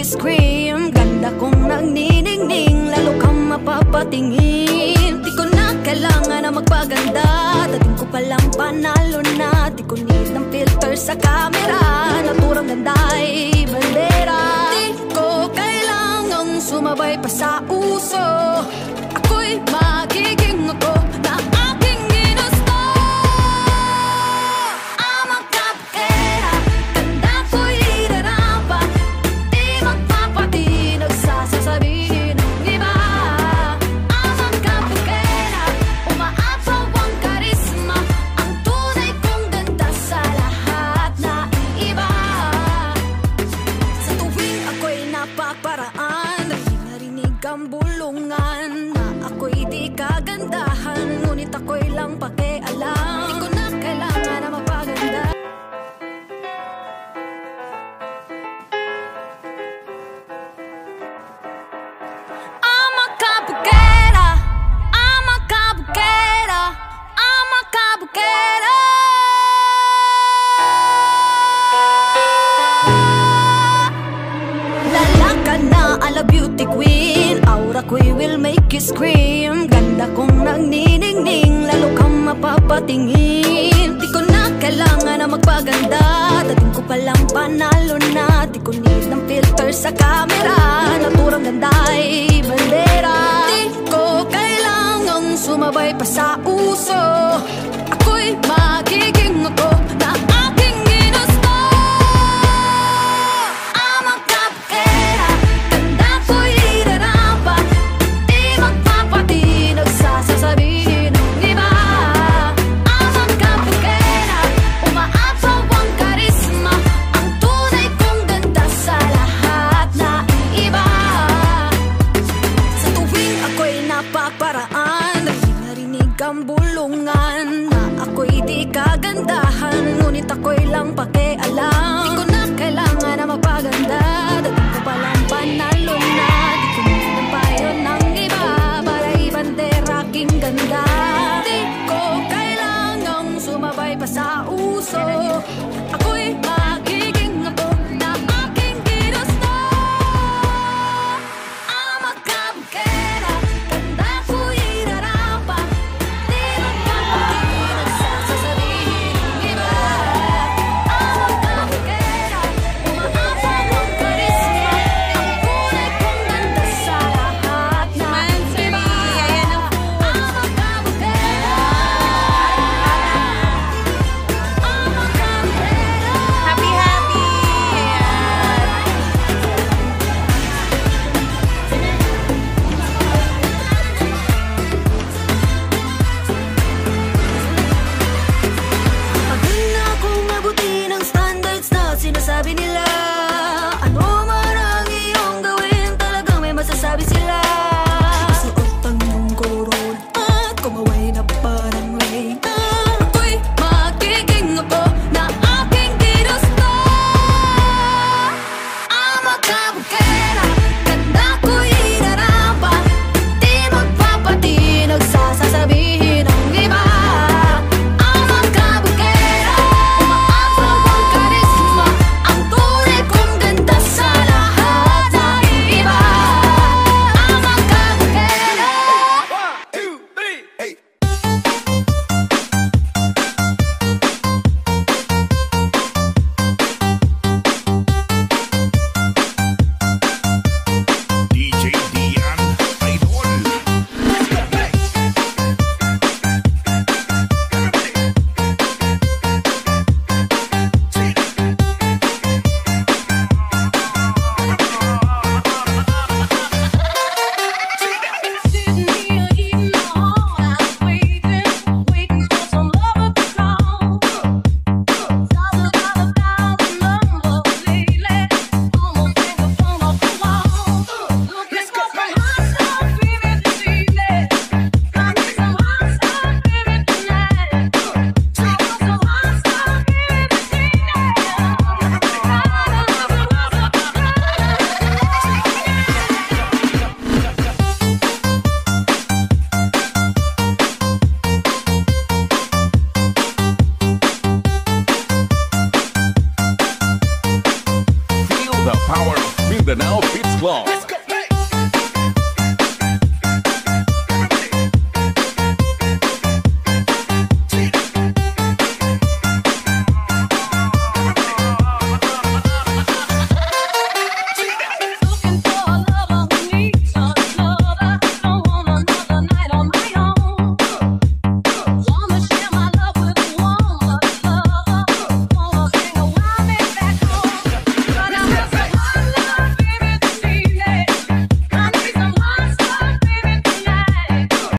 scream. Ganda kong nagniningning, lalo kang mapapatingin. Di ko na kailangan na magpaganda, dating ko palang panalo na. Di ko need ng filter sa camera, naturang ganda'y bandera. Di ko kailangang sumabay pa sa uso, ako'y magiging ako na aking ginusto. I'm a cupcake, ganda ko'y irarapa, di magpapatinag sa sasabihin ng iba. I'm a cupcake, umaapaw ang karisma, ang tunay kong ganda sa lahat na iiba. Sa tuwing ako'y napaparaan, narinig ang bulungan na ako'y di kagandahan, ngunit ako'y lang pakialam. Di ko na kailangan na mapaganda. I'm a kabukera, I'm a kabukera, I'm a kabukera. Lalakad na ala beauty queen, aura ko'y will make you scream. Ganda kong nagniningning, lalo kang mapapatingin. Di ko na kailangan na magpaganda, dating ko palang panalo na. Di ko need ng filter sa camera, naturang ganda'y bandera. Di ko kailangang sumabay pa sa uso, ako'y magiging ako na aking ginusto. I'm a cupcake, ganda ko'y irarapa, di magpapatinag sa sasabihin ng iba. I'm a cupcake, umaapaw ang karisma, ang tunay kong ganda sa lahat na iiba. Sa tuwing ako'y napaparaan, narinig ang bulungan na ako'y di kagandahan, ngunit Mindanao Beach Club.